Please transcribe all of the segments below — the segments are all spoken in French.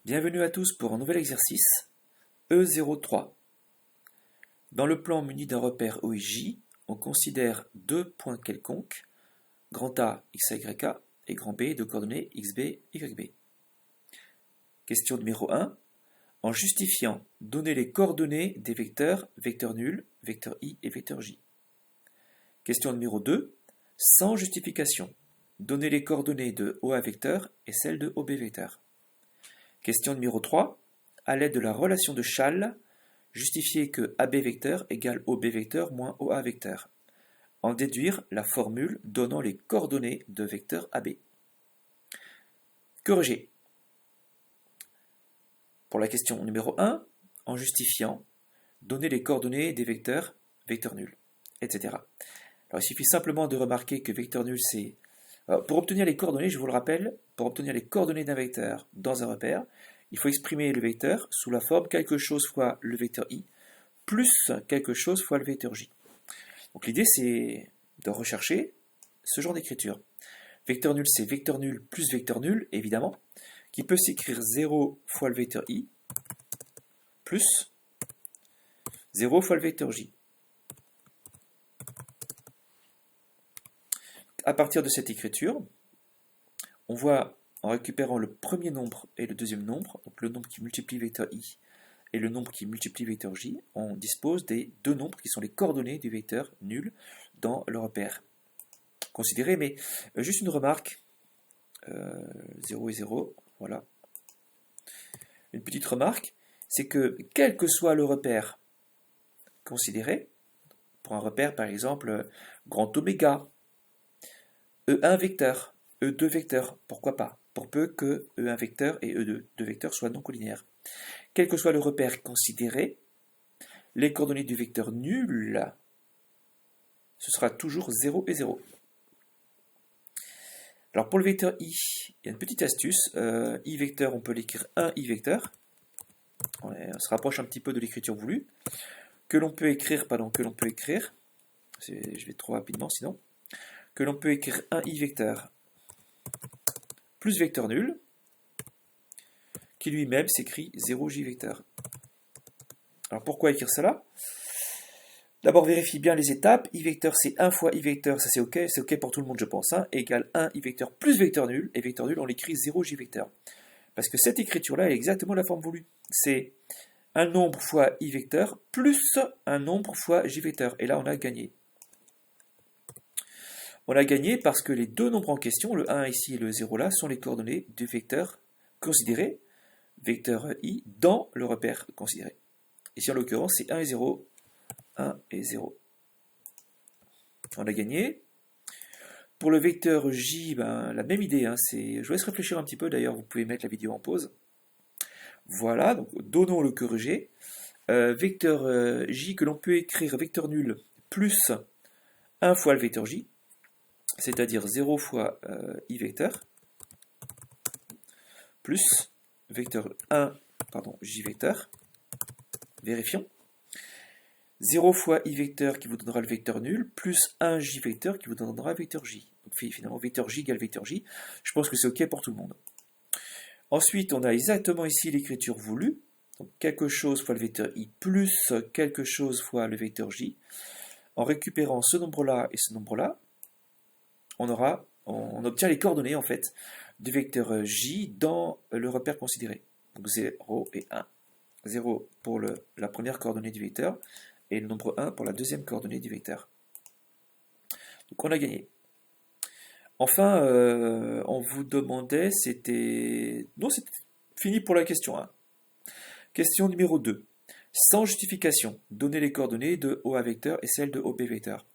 Bienvenue à tous pour un nouvel exercice, E03. Dans le plan muni d'un repère O et J, on considère deux points quelconques, grand A, x, y, a, et grand B de coordonnées xb, yb. Question numéro 1. En justifiant, donnez les coordonnées des vecteurs, vecteur nul, vecteur i et vecteur j. Question numéro 2. Sans justification, donnez les coordonnées de OA vecteur et celles de OB vecteur. Question numéro 3. À l'aide de la relation de Schall, justifiez que AB vecteur égale OB vecteur moins OA vecteur. En déduire la formule donnant les coordonnées de vecteur AB. Corriger. Pour la question numéro 1, en justifiant, donnez les coordonnées des vecteurs, vecteur nul, etc. Alors il suffit simplement de remarquer que vecteur nul c'est... pour obtenir les coordonnées, je vous le rappelle, pour obtenir les coordonnées d'un vecteur dans un repère, il faut exprimer le vecteur sous la forme quelque chose fois le vecteur i plus quelque chose fois le vecteur j. Donc l'idée c'est de rechercher ce genre d'écriture. Vecteur nul c'est vecteur nul plus vecteur nul, évidemment, qui peut s'écrire 0 fois le vecteur i plus 0 fois le vecteur j. À partir de cette écriture, on voit en récupérant le premier nombre et le deuxième nombre, donc le nombre qui multiplie vecteur i et le nombre qui multiplie vecteur j, on dispose des deux nombres qui sont les coordonnées du vecteur nul dans le repère considéré. Mais juste une remarque, 0 et 0, voilà. Une petite remarque, c'est que quel que soit le repère considéré, pour un repère par exemple grand oméga, E1 vecteur, E2 vecteur, pourquoi pas, pour peu que E1 vecteur et E2 vecteur soient non collinaires. Quel que soit le repère considéré, les coordonnées du vecteur nul, ce sera toujours 0 et 0. Alors pour le vecteur i, il y a une petite astuce. I vecteur, on peut l'écrire 1 i vecteur. On se rapproche un petit peu de l'écriture voulue. Que l'on peut écrire, je vais trop rapidement sinon, que l'on peut écrire 1 i vecteur plus vecteur nul, qui lui-même s'écrit 0j vecteur. Alors pourquoi écrire cela? D'abord vérifie bien les étapes. I vecteur c'est 1 fois i vecteur, ça c'est ok pour tout le monde je pense, hein, égale 1 i vecteur plus vecteur nul, et vecteur nul on l'écrit 0j vecteur. Parce que cette écriture-là est exactement la forme voulue. C'est un nombre fois i vecteur plus un nombre fois j vecteur. Et là on a gagné. On a gagné parce que les deux nombres en question, le 1 ici et le 0 là, sont les coordonnées du vecteur considéré, vecteur i, dans le repère considéré. Ici en l'occurrence c'est 1 et 0, 1 et 0. On a gagné. Pour le vecteur j, la même idée, hein, je vous laisse réfléchir un petit peu, d'ailleurs vous pouvez mettre la vidéo en pause. Voilà, donc donnons le corrigé. Vecteur j que l'on peut écrire vecteur nul plus 1 fois le vecteur j, c'est-à-dire 0 fois i vecteur, plus vecteur 1, j vecteur, vérifions, 0 fois i vecteur qui vous donnera le vecteur nul, plus 1 j vecteur qui vous donnera le vecteur j. Donc finalement, vecteur j égale vecteur j, je pense que c'est ok pour tout le monde. Ensuite, on a exactement ici l'écriture voulue, donc quelque chose fois le vecteur i plus quelque chose fois le vecteur j. En récupérant ce nombre-là et ce nombre-là, on obtient les coordonnées en fait du vecteur j dans le repère considéré. Donc 0 et 1. 0 pour la première coordonnée du vecteur et le nombre 1 pour la deuxième coordonnée du vecteur. Donc on a gagné. Enfin, on vous demandait, non, c'était fini pour la question 1. Question numéro 2. Sans justification, donnez les coordonnées de OA vecteur et celles de OB vecteur.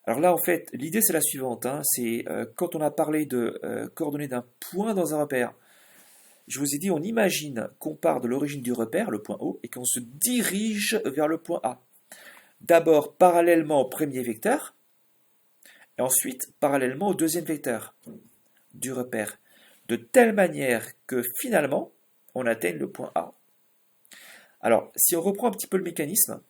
Alors là, en fait, l'idée c'est la suivante. C'est quand on a parlé de coordonnées d'un point dans un repère, je vous ai dit, on imagine qu'on part de l'origine du repère, le point O, et qu'on se dirige vers le point A. D'abord parallèlement au premier vecteur, et ensuite parallèlement au deuxième vecteur du repère, de telle manière que finalement, on atteigne le point A. Alors, si on reprend un petit peu le mécanisme,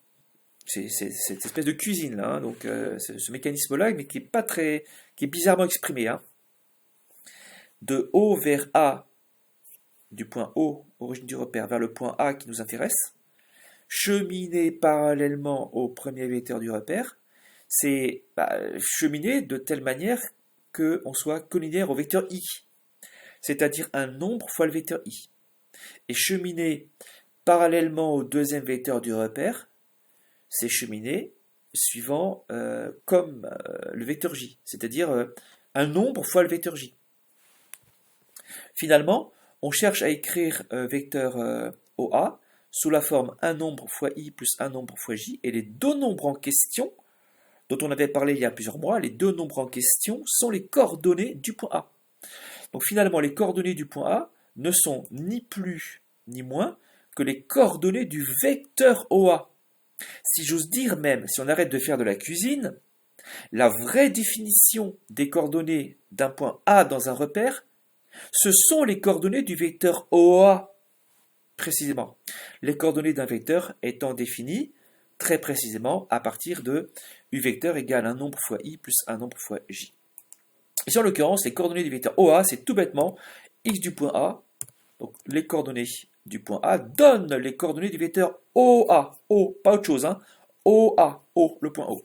c'est cette espèce de cuisine là, donc ce mécanisme-là, mais qui est bizarrement exprimé. De O vers A, du point O, origine du repère, vers le point A qui nous intéresse, cheminer parallèlement au premier vecteur du repère, c'est cheminer de telle manière qu'on soit collinéaire au vecteur i, c'est-à-dire un nombre fois le vecteur i. Et cheminer parallèlement au deuxième vecteur du repère, c'est cheminer suivant comme le vecteur j, c'est-à-dire un nombre fois le vecteur j. Finalement, on cherche à écrire vecteur OA sous la forme un nombre fois i plus un nombre fois j, et les deux nombres en question, dont on avait parlé il y a plusieurs mois, les deux nombres en question sont les coordonnées du point A. Donc finalement, les coordonnées du point A ne sont ni plus ni moins que les coordonnées du vecteur OA. Si j'ose dire même, si on arrête de faire de la cuisine, la vraie définition des coordonnées d'un point A dans un repère, ce sont les coordonnées du vecteur OA, précisément. Les coordonnées d'un vecteur étant définies très précisément à partir de u vecteur égale un nombre fois i plus un nombre fois j. Ici en l'occurrence, les coordonnées du vecteur OA, c'est tout bêtement x du point A, donc les coordonnées du point A donnent les coordonnées du vecteur OA, O, pas autre chose, hein, OA, O, le point O,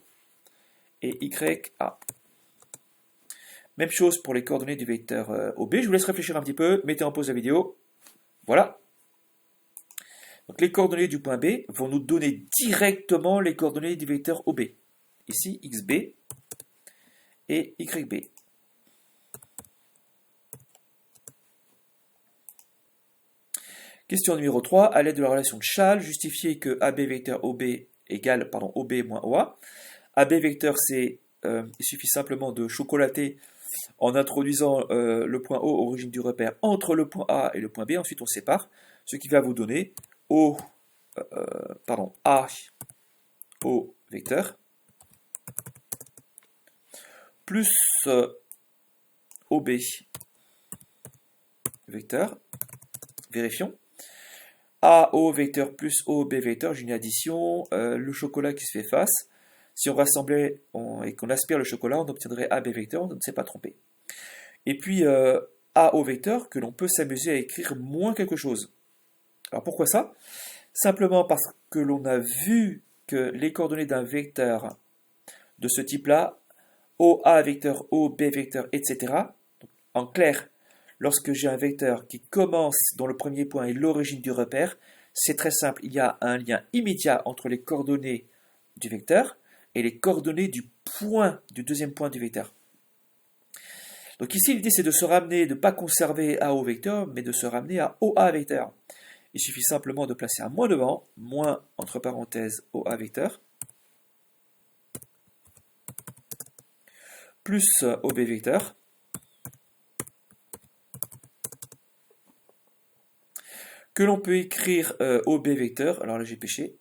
et YA. Même chose pour les coordonnées du vecteur OB, je vous laisse réfléchir un petit peu, mettez en pause la vidéo, voilà. Donc les coordonnées du point B vont nous donner directement les coordonnées du vecteur OB. Ici, XB et YB. Question numéro 3. À l'aide de la relation de Chasles, justifiez que AB vecteur OB égale OB moins OA. AB vecteur, il suffit simplement de chocolater en introduisant le point O, origine du repère, entre le point A et le point B. Ensuite, on sépare, ce qui va vous donner A, O vecteur, plus OB vecteur. Vérifions. AO vecteur plus OB vecteur, j'ai une addition, le chocolat qui se fait face. Si on rassemblait et qu'on aspire le chocolat, on obtiendrait AB vecteur, on ne s'est pas trompé. Et puis AO vecteur, que l'on peut s'amuser à écrire moins quelque chose. Alors pourquoi ça? Simplement parce que l'on a vu que les coordonnées d'un vecteur de ce type-là, OA vecteur, OB vecteur, etc., en clair, lorsque j'ai un vecteur qui commence dont le premier point est l'origine du repère, c'est très simple, il y a un lien immédiat entre les coordonnées du vecteur et les coordonnées du deuxième point du vecteur. Donc ici, l'idée c'est de se ramener, de ne pas conserver AO vecteur, mais de se ramener à OA vecteur. Il suffit simplement de placer un moins devant, moins entre parenthèses OA vecteur, plus OB vecteur, que l'on peut écrire OB vecteur, alors là j'ai péché,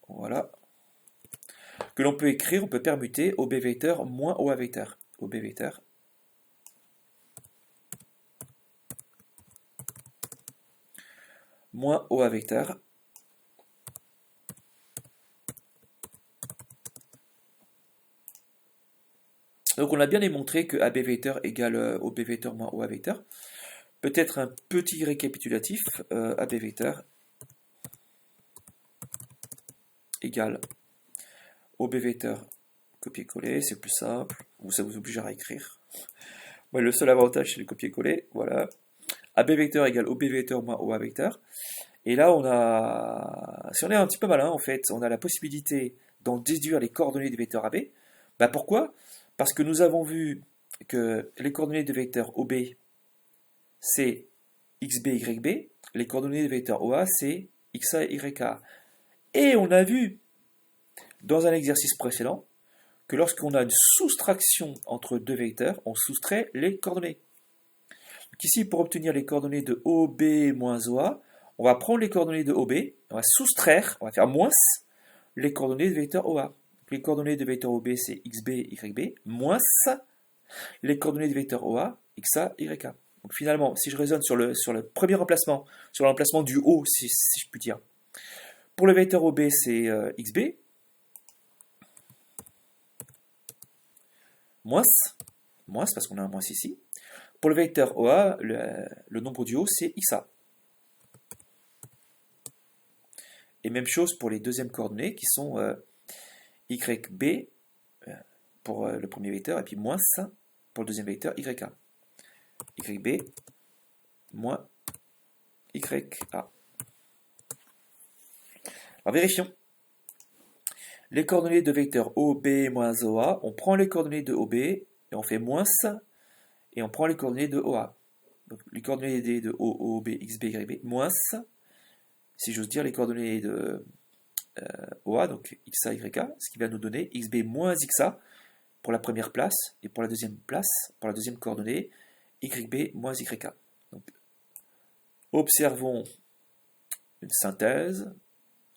voilà, que l'on peut écrire, on peut permuter OB vecteur moins OA vecteur, OB vecteur, moins OA vecteur, donc on a bien démontré que AB vecteur égale OB vecteur moins OA vecteur. Peut-être un petit récapitulatif, AB vecteur égale OB vecteur copier-coller, c'est plus simple, ou ça vous obligera à écrire. Ouais, le seul avantage c'est le copier-coller, voilà. AB vecteur égale OB vecteur moins OA vecteur. Et là si on est un petit peu malin en fait, on a la possibilité d'en déduire les coordonnées du vecteur AB. Pourquoi? Parce que nous avons vu que les coordonnées du vecteur OB c'est xb, yb, les coordonnées du vecteur OA, c'est xa, yk. Et on a vu dans un exercice précédent que lorsqu'on a une soustraction entre deux vecteurs, on soustrait les coordonnées. Donc ici, pour obtenir les coordonnées de OB moins OA, on va prendre les coordonnées de OB, on va soustraire, on va faire moins les coordonnées du vecteur OA. Donc les coordonnées du vecteur OB, c'est xb, yb, moins les coordonnées du vecteur OA, xa, yk. Donc finalement, si je raisonne sur le premier remplacement, sur l'emplacement du haut, si je puis dire, pour le vecteur OB, c'est xb, moins parce qu'on a un moins ici. Pour le vecteur OA, le nombre du haut, c'est xa. Et même chose pour les deuxièmes coordonnées qui sont YB pour le premier vecteur et puis moins 5 pour le deuxième vecteur YA. YB moins YA. Alors vérifions. Les coordonnées de vecteur OB moins OA, on prend les coordonnées de OB et on fait moins et on prend les coordonnées de OA. Donc les coordonnées de OB, XB, YB, moins, si j'ose dire, les coordonnées de OA, donc XA, YA, ce qui va nous donner XB moins XA pour la première place et pour la deuxième place, pour la deuxième coordonnée, YB moins YA. Donc, observons une synthèse,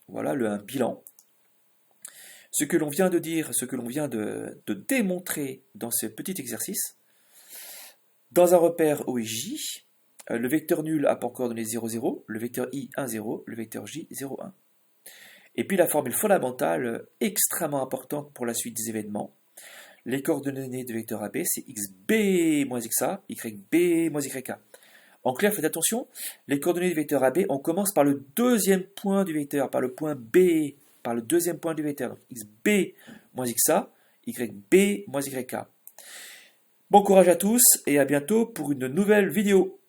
voilà un bilan. Ce que l'on vient de dire, ce que l'on vient de démontrer dans ce petit exercice, dans un repère O et J, le vecteur nul a pour coordonnées 0, 0, le vecteur I 1, 0, le vecteur J 0, 1. Et puis la formule fondamentale, extrêmement importante pour la suite des événements. Les coordonnées de vecteur AB, c'est XB moins XA, YB moins YA. En clair, faites attention, les coordonnées du vecteur AB, on commence par le deuxième point du vecteur, par le point B, par le deuxième point du vecteur. Donc XB moins XA, YB moins YA. Bon courage à tous et à bientôt pour une nouvelle vidéo.